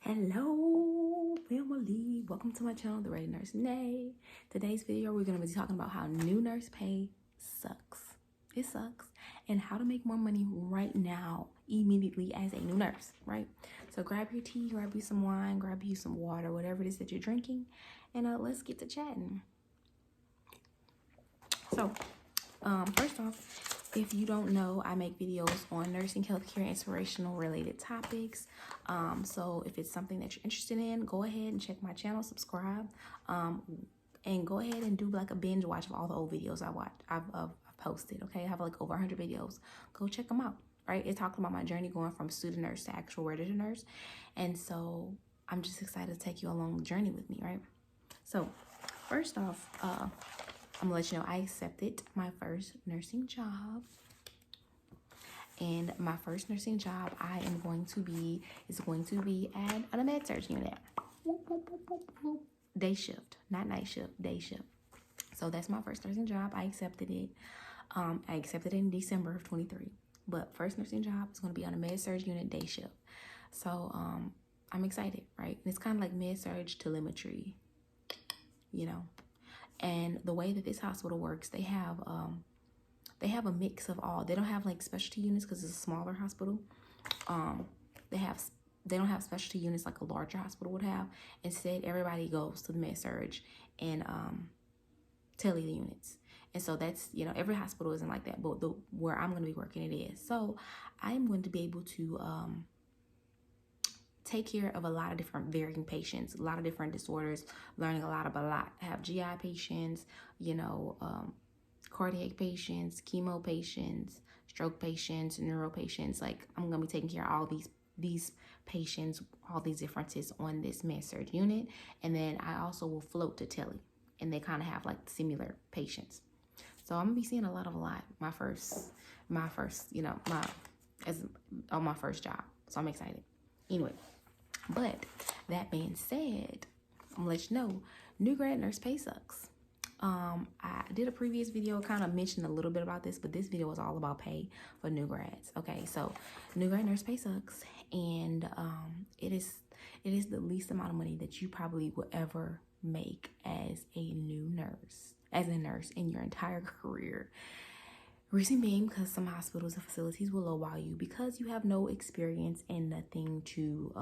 Hello family, welcome to my channel, The Ready Nurse Nay. Today's video we're going to be talking about how new nurse pay sucks. It sucks, and how to make more money right now immediately as a new nurse, right? So grab your tea, grab you some wine, grab you some water, whatever it is that you're drinking, and let's get to chatting. So first off, if you don't know, I make videos on nursing, healthcare, inspirational related topics. So if it's something that you're interested in, go ahead and check my channel, subscribe, and go ahead and do like a binge watch of all the old videos I've posted. Okay, I have like over 100 videos. Go check them out. Right, it talked about my journey going from student nurse to actual registered nurse, and so I'm just excited to take you along the journey with me. Right, so first off, I'm gonna let you know I accepted my first nursing job. And my first nursing job is going to be at a med-surg unit. Day shift, not night shift, day shift. So that's my first nursing job. I accepted it. I accepted it in December of 23. But first nursing job is going to be on a med-surg unit, day shift. So I'm excited, right? And it's kind of like med-surg telemetry, you know. And the way that this hospital works, they have a mix of all. They don't have like specialty units because it's a smaller hospital. They don't have specialty units like a larger hospital would have. Instead, everybody goes to the med-surg and tele the units. And so that's, you know, every hospital isn't like that, but where I'm going to be working, it is. So I'm going to be able to take care of a lot of different varying patients, a lot of different disorders, learning a lot about a lot. I have GI patients, you know, cardiac patients, chemo patients, stroke patients, neuro patients. Like, I'm gonna be taking care of all these patients, all these differences on this med-surg unit. And then I also will float to tele, and they kind of have like similar patients. So I'm gonna be seeing a lot. My first, you know, on my first job. So I'm excited. Anyway, but that being said, I'm gonna let you know, new grad nurse pay sucks. I did a previous video, kind of mentioned a little bit about this, but this video is all about pay for new grads. Okay, so new grad nurse pay sucks, and it is the least amount of money that you probably will ever make as a nurse in your entire career. Reason being, because some hospitals and facilities will lowball you because you have no experience and nothing to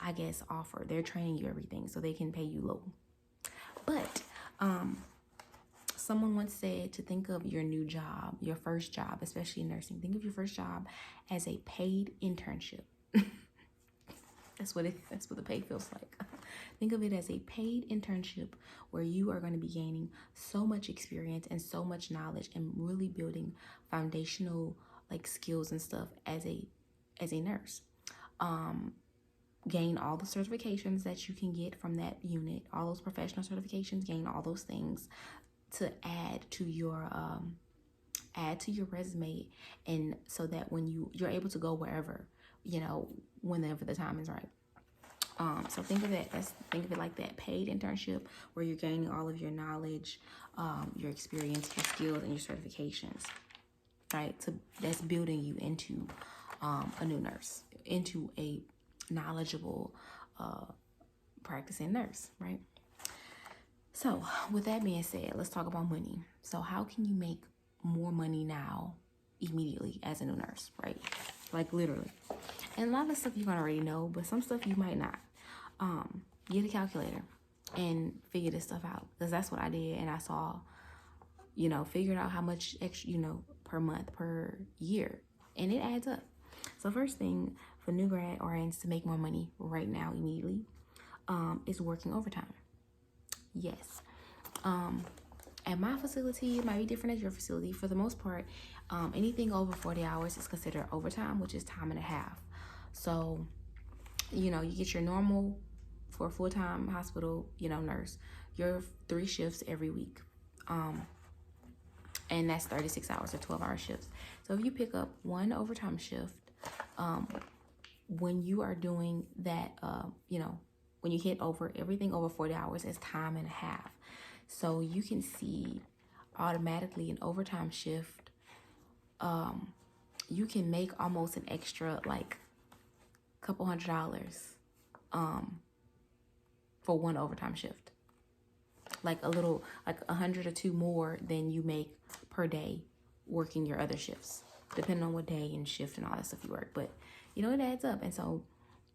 I guess offer. They're training you everything so they can pay you low. But someone once said to think of your new job, your first job, especially in nursing, think of your first job as a paid internship. That's what the pay feels like. Think of it as a paid internship where you are going to be gaining so much experience and so much knowledge and really building foundational like skills and stuff as a nurse. Gain all the certifications that you can get from that unit, all those professional certifications, gain all those things to add to your resume, and so that when you're able to go wherever, you know, whenever the time is right. So think of it like that, paid internship where you're gaining all of your knowledge, your experience, your skills, and your certifications, right? That's building you into a new nurse, into a knowledgeable practicing nurse, right? So with that being said, let's talk about money. So how can you make more money now immediately as a new nurse, right? Like literally. And a lot of stuff you're gonna already know, but some stuff you might not. Get a calculator and figure this stuff out, because that's what I did, and I saw, you know, figured out how much extra, you know, per month, per year, and it adds up. So first thing for new grad RNs to make more money right now immediately is working overtime. Yes. At my facility, it might be different at your facility. For the most part, anything over 40 hours is considered overtime, which is time and a half. So, you know, you get your normal, for a full-time hospital, you know, nurse, your 3 shifts every week. And that's 36 hours or 12-hour shifts. So if you pick up 1 overtime shift, when you are doing that, you know, when you hit everything over 40 hours, it's time and a half. So you can see automatically an overtime shift, you can make almost an extra like couple $100 for one overtime shift. Like a little, like 100 or two more than you make per day working your other shifts, depending on what day and shift and all that stuff you work. But you know, it adds up. And so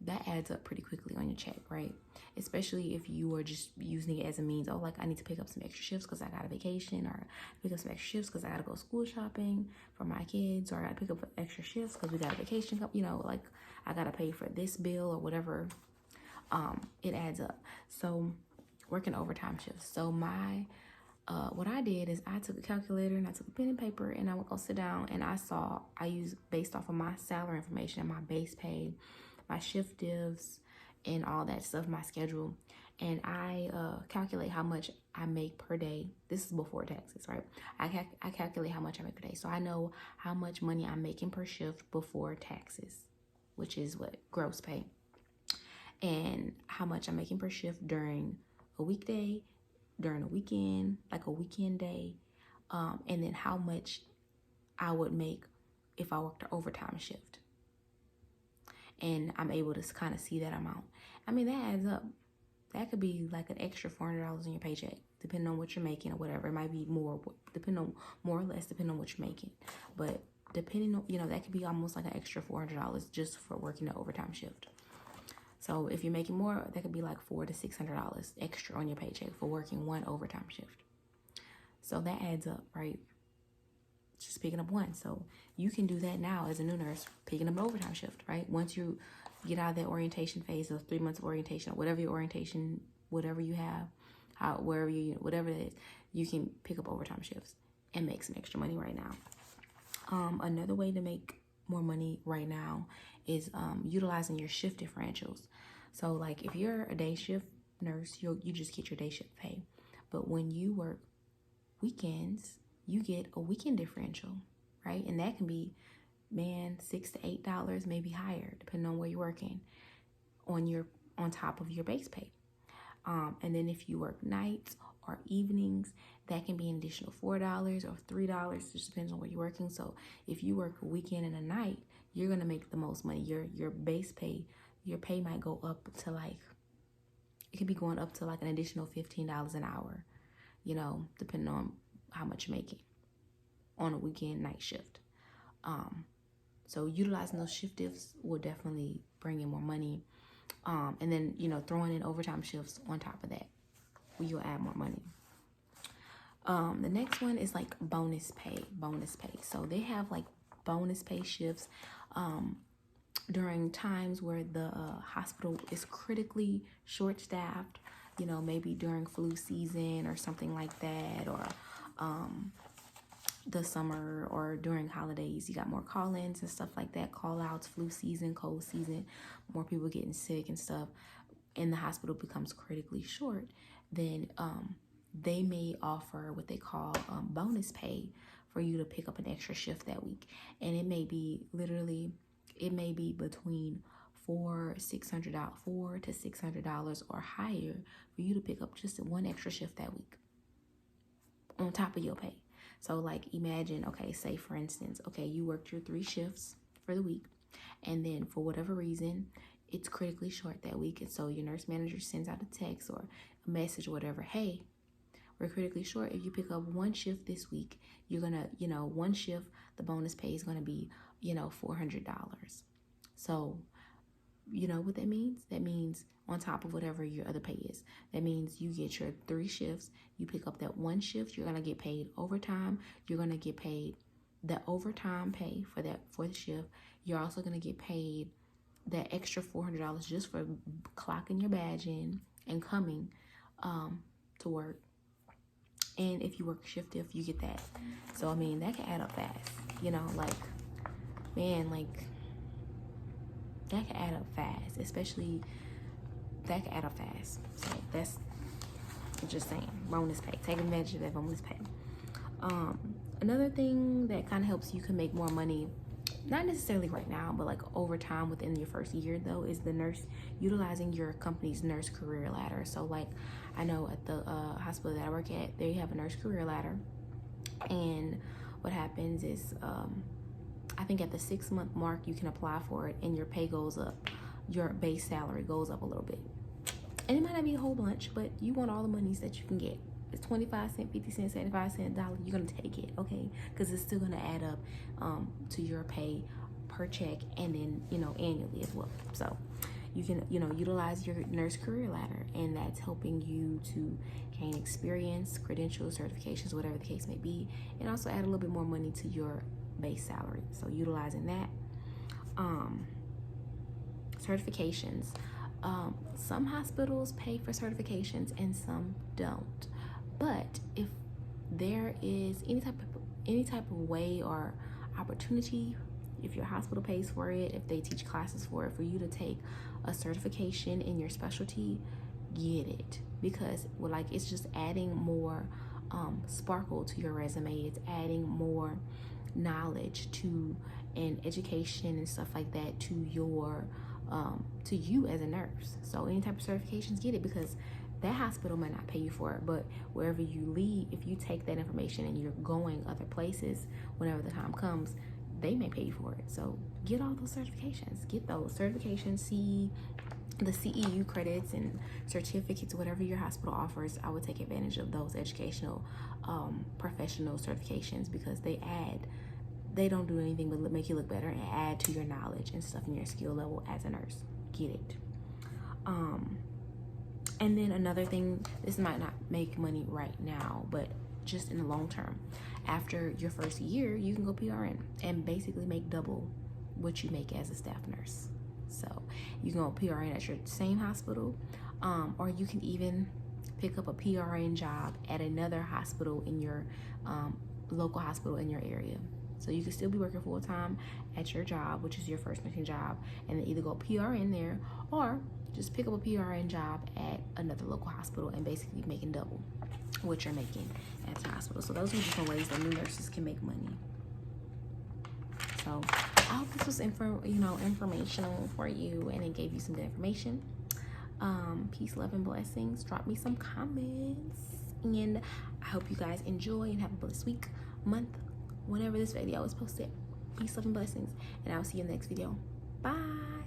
that adds up pretty quickly on your check, right? Especially if you are just using it as a means, oh, like I need to pick up some extra shifts because I got a vacation, or pick up some extra shifts because I got to go school shopping for my kids, or I got to pick up extra shifts because we got a vacation, you know, like I got to pay for this bill or whatever. It adds up. So working overtime shifts. So what I did is I took a calculator and I took a pen and paper and I would go sit down and I used based off of my salary information and my base pay, my shift divs and all that stuff, my schedule. And I calculate how much I make per day. This is before taxes, right? I calculate how much I make per day. So I know how much money I'm making per shift before taxes, which is what gross pay. And how much I'm making per shift during a weekday, during a weekend, like a weekend day, and then how much I would make if I worked an overtime shift. And I'm able to kind of see that amount. I mean, that adds up. That could be like an extra $400 in your paycheck, depending on what you're making or whatever. It might be more, depending on more or less, depending on what you're making. But depending on, you know, that could be almost like an extra $400 just for working an overtime shift. So if you're making more, that could be like $400 to $600 extra on your paycheck for working one overtime shift. So that adds up, right? Just picking up one. So you can do that now as a new nurse, picking up an overtime shift, right? Once you get out of that orientation phase, those 3 months of orientation, or whatever your orientation, whatever you have, whatever it is, you can pick up overtime shifts and make some extra money right now. Another way to make more money right now is utilizing your shift differentials. So like if you're a day shift nurse, you just get your day shift pay. But when you work weekends, you get a weekend differential, right? And that can be, $6 to $8, maybe higher, depending on where you're working, on top of your base pay. And then if you work nights or evenings, that can be an additional $4 or $3. It just depends on where you're working. So if you work a weekend and a night, you're gonna make the most money. Your base pay, your pay might go up to it could be going up to like an additional $15 an hour, you know, depending on how much you're making on a weekend night shift. So utilizing those shift diffs will definitely bring in more money. And then, you know, throwing in overtime shifts on top of that, you'll add more money. The next one is like bonus pay. So they have like bonus pay shifts during times where the hospital is critically short-staffed, you know, maybe during flu season or something like that, or the summer or during holidays. You got more call-ins and stuff like that, call-outs, flu season, cold season, more people getting sick and stuff, and the hospital becomes critically short. Then they may offer what they call bonus pay for you to pick up an extra shift that week. And it may be between $400 to $600 or higher for you to pick up just one extra shift that week on top of your pay. So like imagine, okay, say for instance, okay, you worked your 3 shifts for the week, and then for whatever reason, it's critically short that week. And so your nurse manager sends out a text or a message or whatever, hey, we're critically short. If you pick up one shift this week, you're gonna, you know, one shift, the bonus pay is gonna be, you know, $400. So you know what that means? That means on top of whatever your other pay is. That means you get your 3 shifts, you pick up that one shift, you're gonna get paid overtime, you're gonna get paid the overtime pay for the shift. You're also gonna get paid that extra $400 just for clocking your badge in and coming to work. And if you work shift diff, you get that. So I mean, that can add up fast. You know, like, man, like, that can add up fast, especially that can add up fast. So that's just saying, bonus pay. Take advantage of that bonus pay. Another thing that kind of helps you can make more money, not necessarily right now, but like over time within your first year though, is the nurse utilizing your company's nurse career ladder. So like I know at the hospital that I work at, they have a nurse career ladder, and what happens is I think at the 6-month mark you can apply for it and your pay goes up your base salary goes up a little bit. And it might not be a whole bunch, but you want all the monies that you can get. It's 25 cents, 50 cents, 75 cents, dollar, you're gonna take it, okay? Because it's still gonna add up to your pay per check, and then, you know, annually as well. So you can, you know, utilize your nurse career ladder, and that's helping you to gain experience, credentials, certifications, whatever the case may be, and also add a little bit more money to your base salary. So utilizing that. Certifications. Some hospitals pay for certifications and some don't. But if there is any type of way or opportunity, if your hospital pays for it, if they teach classes for it, for you to take a certification in your specialty, get it. Because, well, like, it's just adding more sparkle to your resume. It's adding more knowledge to, and education and stuff like that to your to you as a nurse. So any type of certifications, get it, because that hospital might not pay you for it, but wherever you leave, if you take that information and you're going other places, whenever the time comes, they may pay you for it. So get all those certifications. Get those certifications. See the CEU credits and certificates, whatever your hospital offers. I would take advantage of those educational professional certifications, because they don't do anything but make you look better and add to your knowledge and stuff in your skill level as a nurse. Get it. And then another thing, this might not make money right now, but just in the long term, after your first year, you can go PRN and basically make double what you make as a staff nurse. So you can go PRN at your same hospital, or you can even pick up a PRN job at another hospital in your local hospital in your area. So you can still be working full-time at your job, which is your first nursing job, and then either go PRN there, or just pick up a PRN job at another local hospital and basically making double what you're making at the hospital. So those are different ways that new nurses can make money. So I hope this was informational for you, and it gave you some good information. Peace, love, and blessings. Drop me some comments, and I hope you guys enjoy and have a blessed week, month, whenever this video is posted. Peace, love, and blessings, and I'll see you in the next video. Bye.